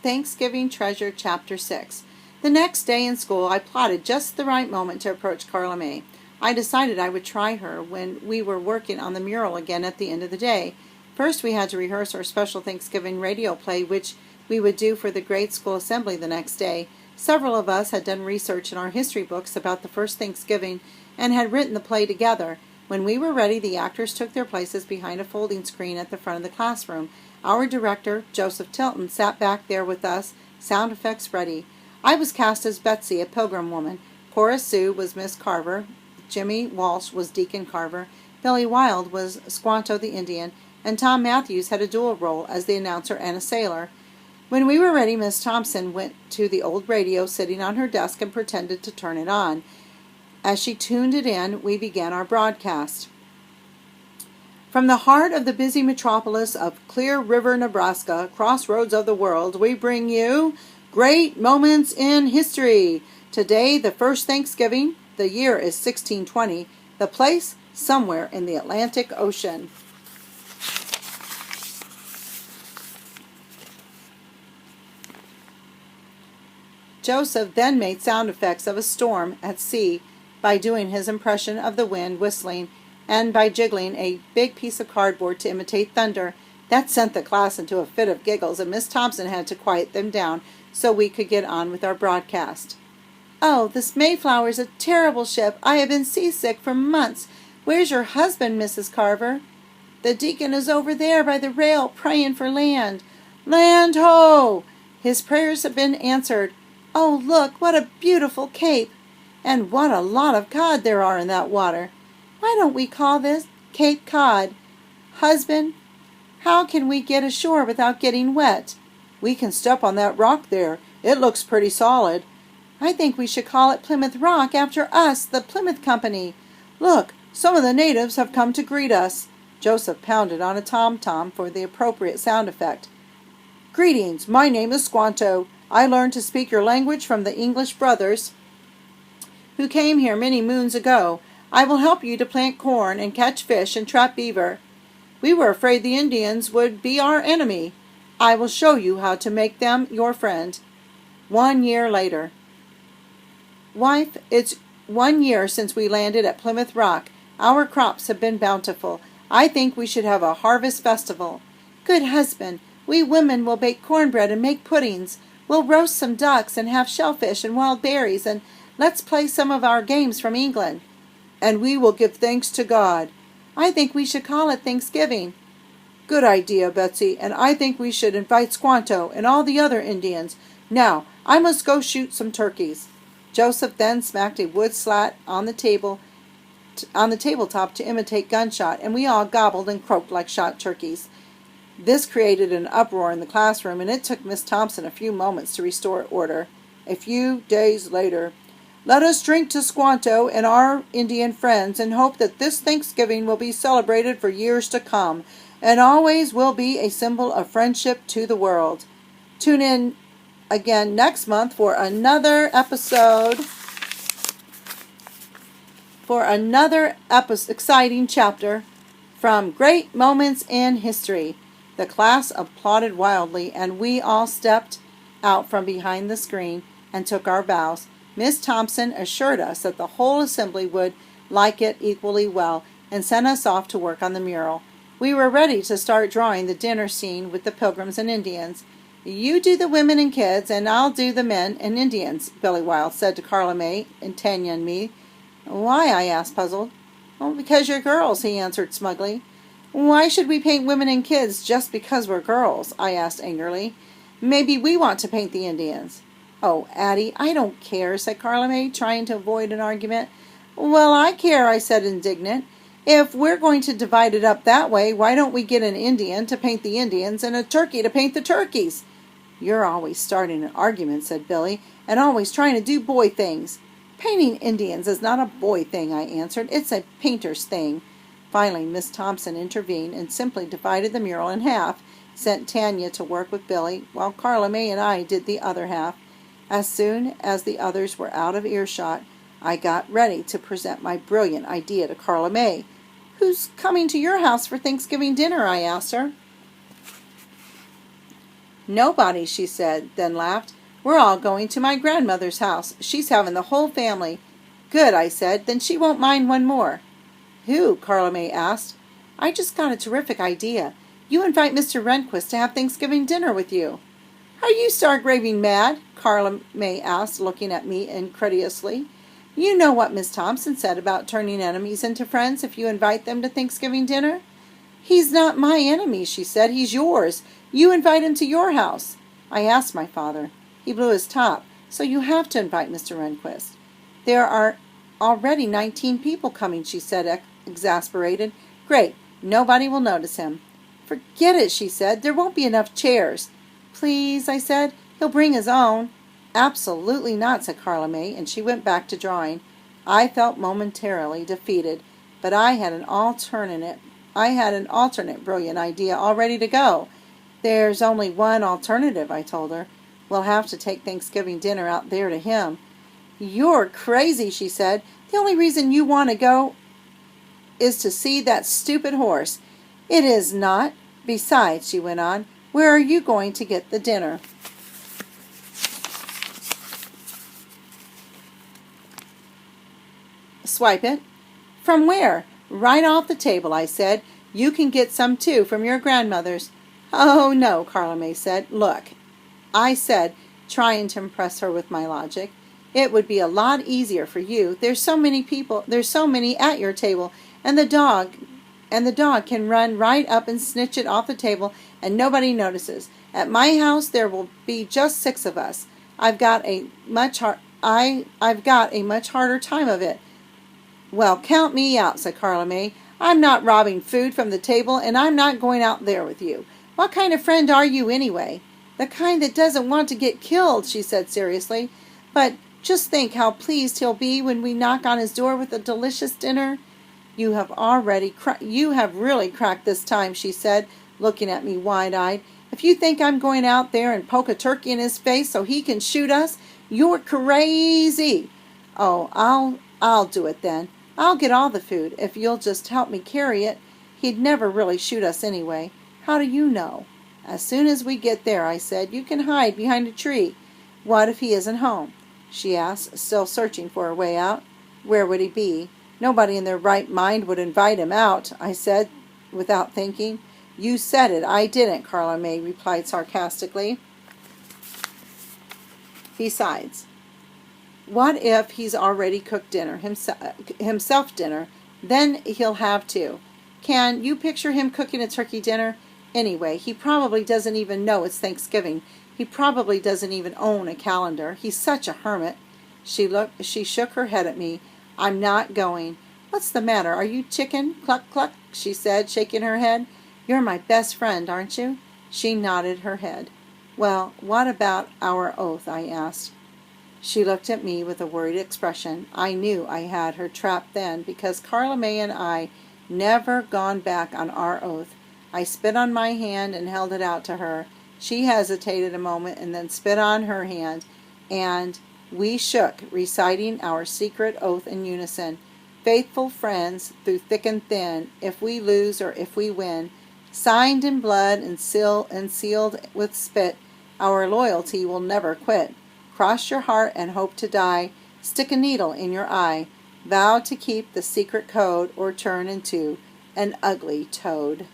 Thanksgiving Treasure, Chapter 6. The next day in school, I plotted just the right moment to approach Carla May. I decided I would try her when we were working on the mural again at the end of the day. First, we had to rehearse our special Thanksgiving radio play, which we would do for the grade school assembly the next day. Several of us had done research in our history books about the first Thanksgiving and had written the play together. When we were ready, the actors took their places behind a folding screen at the front of the classroom. Our director, Joseph Tilton, sat back there with us, sound effects ready. I was cast as Betsy, a Pilgrim woman. Cora Sue was Miss Carver. Jimmy Walsh was Deacon Carver. Billy Wilde was Squanto the Indian. And Tom Matthews had a dual role as the announcer and a sailor. When we were ready, Miss Thompson went to the old radio sitting on her desk and pretended to turn it on. As she tuned it in, we began our broadcast. From the heart of the busy metropolis of Clear River, Nebraska, crossroads of the world, we bring you Great Moments in History. Today, the first Thanksgiving. The year is 1620. The place, somewhere in the Atlantic Ocean. Joseph then made sound effects of a storm at sea by doing his impression of the wind whistling and by jiggling a big piece of cardboard to imitate thunder. That sent the class into a fit of giggles, and Miss Thompson had to quiet them down so we could get on with our broadcast. "Oh, this Mayflower's a terrible ship. I have been seasick for months. Where's your husband, Mrs. Carver?" "The deacon is over there by the rail praying for land." "Land ho!" "His prayers have been answered." "Oh, look, what a beautiful cape." "And what a lot of cod there are in that water." "Why don't we call this Cape Cod?" "Husband, how can we get ashore without getting wet?" "We can step on that rock there. It looks pretty solid." "I think we should call it Plymouth Rock after us, the Plymouth Company." "Look, some of the natives have come to greet us." Joseph pounded on a tom-tom for the appropriate sound effect. "Greetings, my name is Squanto. I learned to speak your language from the English brothers who came here many moons ago. I will help you to plant corn and catch fish and trap beaver. We were afraid the Indians would be our enemy. I will show you how to make them your friend. 1 year later. Wife, it's 1 year since we landed at Plymouth Rock. Our crops have been bountiful. I think we should have a harvest festival. Good husband, we women will bake cornbread and make puddings. We'll roast some ducks and have shellfish and wild berries, and let's play some of our games from England. And we will give thanks to God. I think we should call it Thanksgiving. Good idea, Betsy, and I think we should invite Squanto and all the other Indians. Now, I must go shoot some turkeys." Joseph then smacked a wood slat on the tabletop to imitate gunshot, and we all gobbled and croaked like shot turkeys. This created an uproar in the classroom, and it took Miss Thompson a few moments to restore order. A few days later. "Let us drink to Squanto and our Indian friends and hope that this Thanksgiving will be celebrated for years to come and always will be a symbol of friendship to the world." Tune in again next month for another exciting chapter from Great Moments in History. The class applauded wildly, and we all stepped out from behind the screen and took our bows. Miss Thompson assured us that the whole assembly would like it equally well and sent us off to work on the mural. We were ready to start drawing the dinner scene with the Pilgrims and Indians. "You do the women and kids, and I'll do the men and Indians," Billy Wilde said to Carla May and Tanya and me. "Why?" I asked, puzzled. "Oh, because you're girls," he answered smugly. "Why should we paint women and kids just because we're girls?" I asked angrily. "Maybe we want to paint the Indians." "Oh, Addie, I don't care," said Carla May, trying to avoid an argument. "Well, I care," I said, indignant. "If we're going to divide it up that way, why don't we get an Indian to paint the Indians and a turkey to paint the turkeys?" "You're always starting an argument," said Billy, "and always trying to do boy things." "Painting Indians is not a boy thing," I answered. "It's a painter's thing." Finally, Miss Thompson intervened and simply divided the mural in half, sent Tanya to work with Billy, while Carla May and I did the other half. As soon as the others were out of earshot, I got ready to present my brilliant idea to Carla May. "Who's coming to your house for Thanksgiving dinner?" I asked her. Nobody, she said, then laughed. We're all going to my grandmother's house. She's having the whole family. Good, I said. Then she won't mind one more. Who? Carla May asked. I just got a terrific idea. You invite Mr. Rehnquist to have Thanksgiving dinner with you. Are you stark raving mad? Carla May asked, looking at me incredulously. You know what Miss Thompson said about turning enemies into friends if you invite them to Thanksgiving dinner? He's not my enemy, she said. He's yours. You invite him to your house. I asked my father. He blew his top. So you have to invite Mr. Rehnquist. There are already 19 people coming, she said, exasperated. Great. Nobody will notice him. Forget it, she said. There won't be enough chairs. Please, I said. He'll bring his own. Absolutely not, said Carla May, and she went back to drawing. I felt momentarily defeated, but I had an alternate brilliant idea all ready to go. There's only one alternative, I told her. We'll have to take Thanksgiving dinner out there to him. You're crazy, she said. The only reason you want to go is to see that stupid horse. It is not. Besides, she went on, where are you going to get the dinner? Swipe it. From where? Right off the table, I said. You can get some too from your grandmother's. Oh, no, Carla May said. Look, I said, trying to impress her with my logic. It would be a lot easier for you. There's so many people. There's so many at your table, and the dog can run right up and snitch it off the table, and nobody notices. At my house, there will be just 6 of us. I've got a much harder time of it. Well, count me out, said Carla May. I'm not robbing food from the table, and I'm not going out there with you. What kind of friend are you, anyway? The kind that doesn't want to get killed, she said seriously. But just think how pleased he'll be when we knock on his door with a delicious dinner. You have really cracked this time, she said, looking at me wide-eyed. If you think I'm going out there and poke a turkey in his face so he can shoot us, you're crazy. Oh, I'll do it then. I'll get all the food if you'll just help me carry it. He'd never really shoot us anyway. How do you know? As soon as we get there, I said, you can hide behind a tree. What if he isn't home? She asked, still searching for a way out. Where would he be? Nobody in their right mind would invite him out, I said, without thinking. You said it, I didn't, Carla May replied sarcastically. Besides, what if he's already cooked dinner, himself dinner? Then he'll have to. Can you picture him cooking a turkey dinner? Anyway, he probably doesn't even know it's Thanksgiving. He probably doesn't even own a calendar. He's such a hermit. She shook her head at me. I'm not going. What's the matter? Are you chicken? Cluck, cluck, she said, shaking her head. You're my best friend, aren't you? She nodded her head. Well, what about our oath? I asked. She looked at me with a worried expression. I knew I had her trapped then, because Carla May and I never gone back on our oath. I spit on my hand and held it out to her. She hesitated a moment and then spit on her hand, and we shook, reciting our secret oath in unison. Faithful friends through thick and thin, if we lose or if we win, signed in blood and sealed with spit, our loyalty will never quit. Cross your heart and hope to die. Stick a needle in your eye. Vow to keep the secret code or turn into an ugly toad.